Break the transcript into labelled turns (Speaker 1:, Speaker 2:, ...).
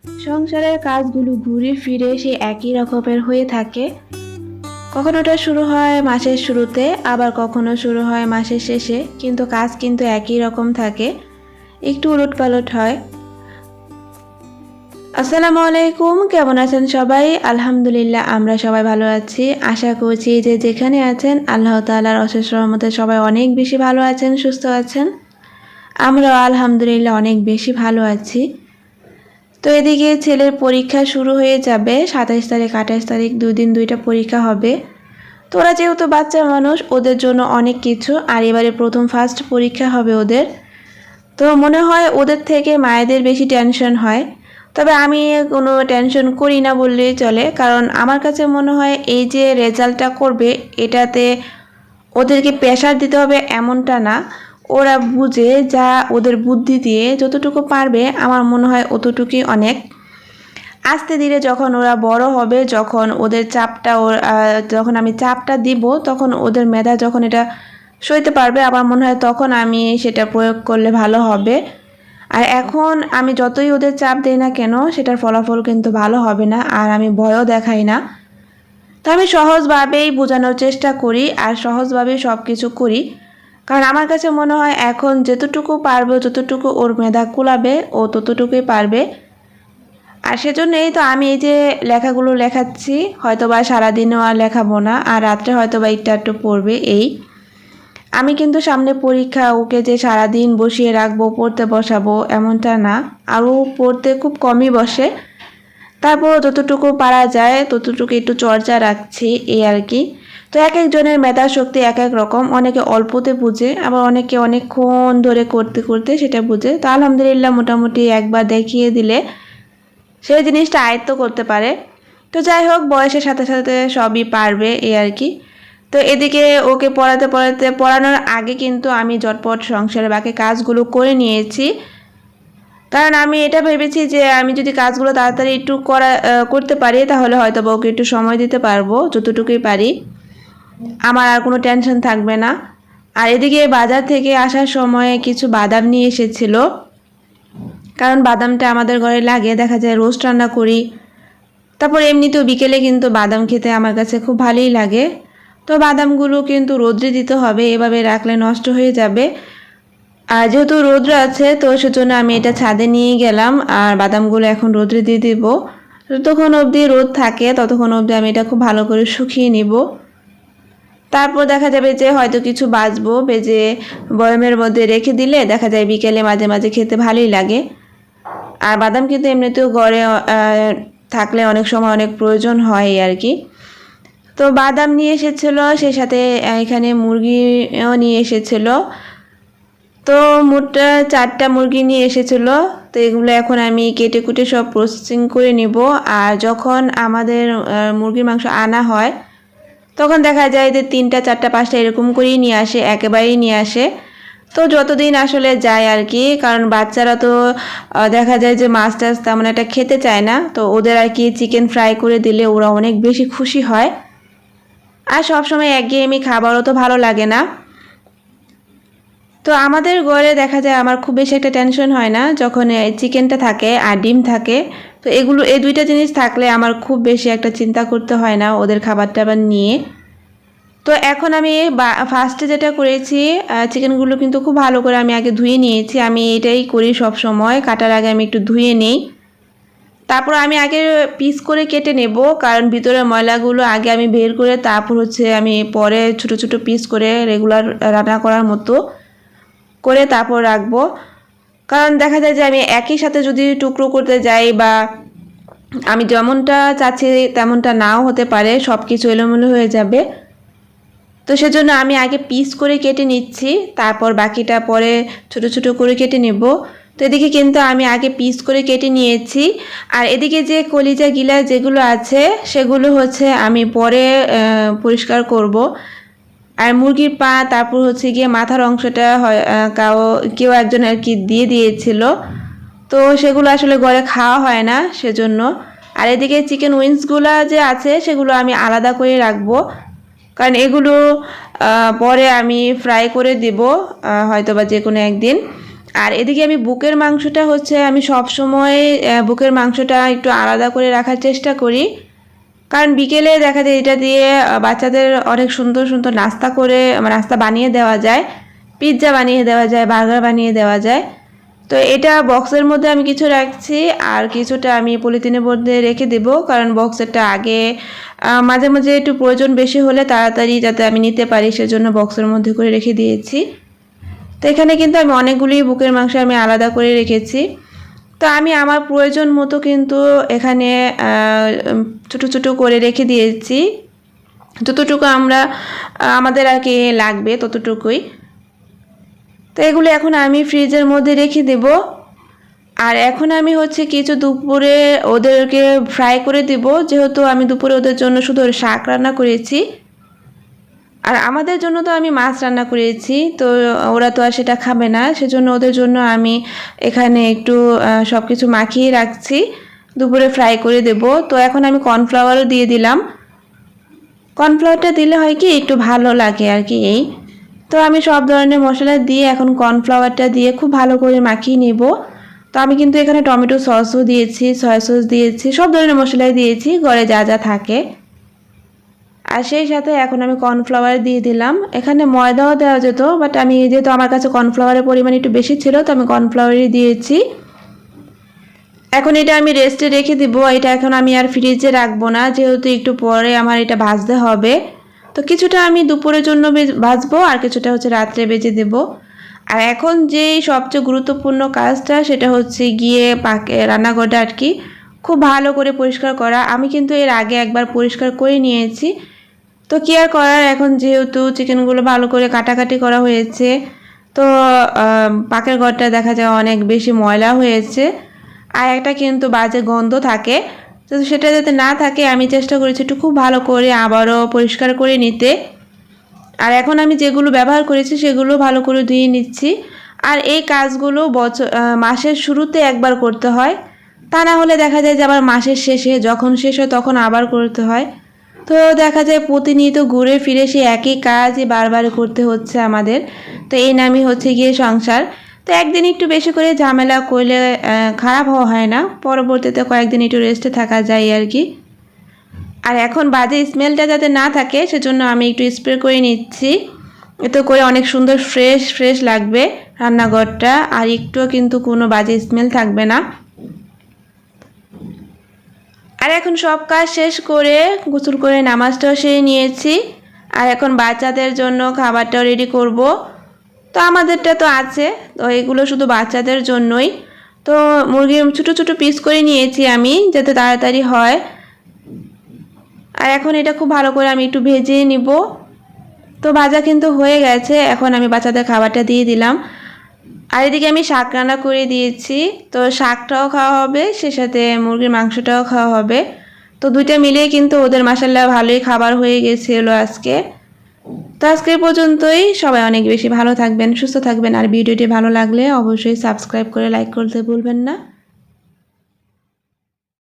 Speaker 1: সংসারের কাজগুলো ঘুরে ফিরে সেই একই রকমের হয়ে থাকে। কখনোটা শুরু হয় মাসের শুরুতে, আবার কখনো শুরু হয় মাসের শেষে, কিন্তু কাজ কিন্তু একই রকম থাকে, একটু উলটপালট হয়। আসসালামু আলাইকুম, কেমন আছেন সবাই? আলহামদুলিল্লাহ, আমরা সবাই ভালো আছি। আশা করছি যে যেখানে আছেন আল্লাহ তাআলার অশেষ রহমতে সবাই অনেক বেশি ভালো আছেন, সুস্থ আছেন। আমরাও আলহামদুলিল্লাহ অনেক বেশি ভালো আছি। তো এদিকে ছেলের পরীক্ষা শুরু হয়ে যাবে 27 তারিখ 28 তারিখ, 2 দিন 2টা পরীক্ষা হবে। তো ওরা যেহেতু বাচ্চা মানুষ, ওদের জন্য অনেক কিছু, আর এবারে প্রথম ফার্স্ট পরীক্ষা হবে ওদের। তো মনে হয় ওদের থেকে মায়েদের বেশি টেনশন হয়। তবে আমি কোনো টেনশন করি না বললেই চলে, কারণ আমার কাছে মনে হয় এই যে রেজাল্টটা করবে এটাতে ওদেরকে প্রেশার দিতে হবে এমনটা না। ওরা বুঝে যা ওদের বুদ্ধি দিয়ে যতটুকু পারবে আমার মনে হয় অতটুকুই অনেক। আস্তে ধীরে যখন ওরা বড় হবে, যখন ওদের চাপটা যখন আমি চাপটা দিব, তখন ওদের মেধা যখন এটা সইতে পারবে আমার মনে হয় তখন আমি সেটা প্রয়োগ করলে ভালো হবে। আর এখন আমি যতই ওদের চাপ দিই না কেন সেটার ফলাফল কিন্তু ভালো হবে না, আর আমি ভয়ও দেখাই না। তো আমি সহজভাবেই বোঝানোর চেষ্টা করি আর সহজভাবেই সব কিছু করি, কারণ আমার কাছে মনে হয় এখন যতটুকু পারবো, যতটুকু ওর মেধা কুলাবে ও ততটুকুই পারবে। আর সেজন্যই তো আমি এই যে লেখাগুলো লেখাচ্ছি, হয়তোবা সারাদিনও আর লেখাবো না, আর রাত্রে হয়তোবা একটু একটু পড়বে এই। আমি কিন্তু সামনে পরীক্ষা, ওকে যে সারাদিন বসিয়ে রাখবো পড়তে বসাবো এমনটা না, আর ও পড়তে খুব কমই বসে। তারপর যতটুকু পারা যায় ততটুকু একটু চর্চা রাখছি এই আর কি। তো এক একজনের মেধা শক্তি এক এক রকম, অনেকে অল্পতে বুঝে, আবার অনেকে অনেকক্ষণ ধরে করতে করতে সেটা বুঝে। তো আলহামদুলিল্লাহ মোটামুটি একবার দেখিয়ে দিলে সেই জিনিসটা আয়ত্ত করতে পারে। তো যাই হোক, বয়সের সাথে সাথে সবই পারবে এই আর কি। তো এদিকে ওকে পড়াতে পড়াতে পড়ানোর আগে কিন্তু আমি ঝটপট সংসারের বাকি কাজগুলো করে নিয়েছি, কারণ আমি এটা ভেবেছি যে আমি যদি কাজগুলো তাড়াতাড়ি একটু করতে পারি তাহলে হয়তো বা ওকে একটু সময় দিতে পারবো যতটুকুই পারি, আমার আর কোনো টেনশন থাকবে না। আর এদিকে বাজার থেকে আসার সময় কিছু বাদাম নিয়ে এসেছিল, কারণ বাদামটা আমাদের ঘরে লাগে, দেখা যায় রোস্ট রান্না করি। তারপর এমনিতেও বিকেলে কিন্তু বাদাম খেতে আমার কাছে খুব ভালোই লাগে। তো বাদামগুলো কিন্তু রোদ্রে দিতে হবে, এভাবে রাখলে নষ্ট হয়ে যাবে। আর যেহেতু রোদ্র আছে তো সেজন্য আমি এটা ছাদে নিয়ে গেলাম, আর বাদামগুলো এখন রোদ্রে দিয়ে দিব। যতক্ষণ অবধি রোদ থাকে ততক্ষণ অবধি আমি এটা খুব ভালো করে শুকিয়ে নিব। তারপর দেখা যাবে যে হয়তো কিছু বাজবো, বেজে বয়মের মধ্যে রেখে দিলে দেখা যায় বিকেলে মাঝে মাঝে খেতে ভালোই লাগে। আর বাদাম কিন্তু এমনিতেও ঘরে থাকলে অনেক সময় অনেক প্রয়োজন হয় আর কি। তো বাদাম নিয়ে এসেছিলো, সেই সাথে এখানে মুরগিও নিয়ে এসেছিলো। তো মোট 4টা মুরগি নিয়ে এসেছিলো। তো এগুলো এখন আমি কেটে কুটে সব প্রসেসিং করে নিব। আর যখন আমাদের মুরগির মাংস আনা হয় তখন দেখা যায় যে 3টা 4টা 5টা এরকম করেই নিয়ে আসে, একেবারেই নিয়ে আসে। তো যতদিন আসলে যায় আর কি, কারণ বাচ্চারা তো দেখা যায় যে মাছ টাছ তেমন একটা খেতে চায় না, তো ওদের আর কি চিকেন ফ্রাই করে দিলে ওরা অনেক বেশি খুশি হয়। আর সবসময় একঘেয়েমি খাবারও তো ভালো লাগে না। তো আমাদের ঘরে দেখা যায় আমার খুব বেশি একটা টেনশন হয় না যখন চিকেনটা থাকে আর ডিম থাকে। তো এগুলো এই দুইটা জিনিস থাকলে আমার খুব বেশি একটা চিন্তা করতে হয় না ওদের খাবার টাবার নিয়ে। তো এখন আমি ফার্স্টে যেটা করেছি, চিকেনগুলো কিন্তু খুব ভালো করে আমি আগে ধুয়ে নিয়েছি। আমি এটাই করি সব সময়, কাটার আগে আমি একটু ধুয়ে নিই। তারপর আমি আগে পিস করে কেটে নেব, কারণ ভিতরের ময়লাগুলো আগে আমি বের করে তারপর হচ্ছে আমি পরে ছোট ছোট পিস করে রেগুলার রান্না করার মতো করে তারপর রাখবো। কারণ দেখা যায় যে আমি একই সাথে যদি টুকরো করতে যাই বা আমি যেমনটা চাচ্ছি তেমনটা নাও হতে পারে, সব কিছু এলোমেলো হয়ে যাবে। তো সেজন্য আমি আগে পিস করে কেটে নিচ্ছি, তারপর বাকিটা পরে ছোট ছোট করে কেটে নেব। তো এদিকে কিন্তু আমি আগে পিস করে কেটে নিয়েছি, আর এদিকে যে কলিজা গিলা যেগুলো আছে সেগুলো হচ্ছে আমি পরে পরিষ্কার করব। আর মুরগির পা, তারপর হচ্ছে গিয়ে মাথার অংশটা হয় কেউ একজন আর কি দিয়ে দিয়েছিল, তো সেগুলো আসলে ঘরে খাওয়া হয় না সেজন্য। আর এদিকে চিকেন উইংসগুলো যে আছে সেগুলো আমি আলাদা করে রাখবো, কারণ এগুলো পরে আমি ফ্রাই করে দেব হয়তো বা যে কোনো একদিন। আর এদিকে আমি বুকের মাংসটা হচ্ছে আমি সবসময় বুকের মাংসটা একটু আলাদা করে রাখার চেষ্টা করি, কারণ বিকেলে দেখা যায় এটা দিয়ে বাচ্চাদের অনেক সুন্দর সুন্দর নাস্তা বানিয়ে দেওয়া যায়, পিৎজা বানিয়ে দেওয়া যায়, বার্গার বানিয়ে দেওয়া যায়। তো এটা বক্সের মধ্যে আমি কিছু রাখছি আর কিছুটা আমি পলিথিনের মধ্যে রেখে দেব, কারণ বক্সেরটা আগে মাঝে মাঝে একটু প্রয়োজন বেশি হলে তাড়াতাড়ি যাতে আমি নিতে পারি সেজন্য বক্সের মধ্যে করে রেখে দিয়েছি। তো এখানে কিন্তু আমি অনেকগুলি বুকের মাংস আমি আলাদা করে রেখেছি। তো আমি আমার প্রয়োজন মতো কিন্তু এখানে ছোটো ছোটো করে রেখে দিয়েছি, যতটুকু আমাদের আর কি লাগবে ততটুকুই। তো এগুলো এখন আমি ফ্রিজের মধ্যে রেখে দেব। আর এখন আমি হচ্ছে কিছু দুপুরে ওদেরকে ফ্রাই করে দেব, যেহেতু আমি দুপুরে ওদের জন্য শুধু শাক রান্না করেছি আর আমাদের জন্য তো আমি মাছ রান্না করেছি, তো ওরা তো আর সেটা খাবে না, সেজন্য ওদের জন্য আমি এখানে একটু সব কিছু মাখিয়ে রাখছি, দুপুরে ফ্রাই করে দেব। তো এখন আমি কর্নফ্লাওয়ারও দিয়ে দিলাম, কর্নফ্লাওয়ারটা দিলে হয় কি একটু ভালো লাগে আর কি এই। তো আমি সব ধরনের মশলা দিয়ে এখন কর্নফ্লাওয়ারটা দিয়ে খুব ভালো করে মাখিয়ে নেব। তো আমি কিন্তু এখানে টমেটো সসও দিয়েছি, সয়া সস দিয়েছি, সব ধরনের মশলাই দিয়েছি ঘরে যা যা থাকে। আর সেই সাথে এখন আমি কর্নফ্লাওয়ার দিয়ে দিলাম, এখানে ময়দাও দেওয়া যেত, বাট আমি যেহেতু আমার কাছে কর্নফ্লাওয়ারের পরিমাণ একটু বেশি ছিল তো আমি কর্নফ্লাওয়ারই দিয়েছি। এখন এটা আমি রেস্টে রেখে দিব, এটা এখন আমি আর ফ্রিজে রাখবো না, যেহেতু একটু পরে আমার এটা ভাজতে হবে। তো কিছুটা আমি দুপুরের জন্য ভাজবো আর কিছুটা হচ্ছে রাত্রে ভেজে দেব। আর এখন যেই সবচেয়ে গুরুত্বপূর্ণ কাজটা সেটা হচ্ছে গিয়ে রান্নাঘরটা আর কি খুব ভালো করে পরিষ্কার করা। আমি কিন্তু এর আগে একবার পরিষ্কার করে নিয়েছি, তো কি আর করার, এখন যেহেতু চিকেনগুলো ভালো করে কাটাকাটি করা হয়েছে তো পাকের ঘরটা দেখা যায় অনেক বেশি ময়লা হয়েছে আর একটা কিন্তু বাজে গন্ধ থাকে। তো সেটা যাতে না থাকে আমি চেষ্টা করেছি একটু খুব ভালো করে আবারও পরিষ্কার করে নিতে। আর এখন আমি যেগুলো ব্যবহার করেছি সেগুলো ভালো করে ধুয়ে নিচ্ছি। আর এই কাজগুলো মাসের শুরুতে একবার করতে হয়, তা না হলে দেখা যায় যে আবার মাসের শেষে যখন শেষ হয় তখন আবার করতে হয়। তো দেখা যায় প্রতিনিয়ত ঘুরে ফিরে সেই একই কাজই বারবার করতে হচ্ছে আমাদের। তো এই নামই হচ্ছে গিয়ে সংসার। তো একদিন একটু বেশি করে ঝামেলা করলে খারাপ হয় না, পরবর্তীতে কয়েকদিন একটু রেস্টে থাকা যায় আর কি। আর এখন বাজে স্মেলটা যাতে না থাকে সেজন্য আমি একটু স্প্রে করে নিচ্ছি, এতে করে অনেক সুন্দর ফ্রেশ ফ্রেশ লাগবে রান্নাঘরটা আর একটুও কিন্তু কোনো বাজে স্মেল থাকবে না। আর এখন সব কাজ শেষ করে গোসল করে নামাজটাও সেরে নিয়েছি। আর এখন বাচ্চাদের জন্য খাবারটাও রেডি করব। তো আমাদেরটা তো আছে, তো এগুলো শুধু বাচ্চাদের জন্যই। তো মুরগির ছোটো ছোটো পিস করে নিয়েছি আমি, যাতে তাড়াতাড়ি হয়। আর এখন এটা খুব ভালো করে আমি একটু ভেজে নিব। তো ভাজা কিন্তু হয়ে গেছে, এখন আমি বাচ্চাদের খাবারটা দিয়ে দিলাম। আর এদিকে আমি শাক রান্না করে দিয়েছি, তো শাকটাও খাওয়া হবে সে সাথে মুরগির মাংসটাও খাওয়া হবে। তো দুইটা মিলিয়ে কিন্তু ওদের মাশাআল্লাহ ভালোই খাবার হয়ে গেছিলো আজকে। তো আজকে পর্যন্তই, সবাই অনেক বেশি ভালো থাকবেন, সুস্থ থাকবেন। আর ভিডিওটি ভালো লাগলে অবশ্যই সাবস্ক্রাইব করে লাইক করতে ভুলবেন না।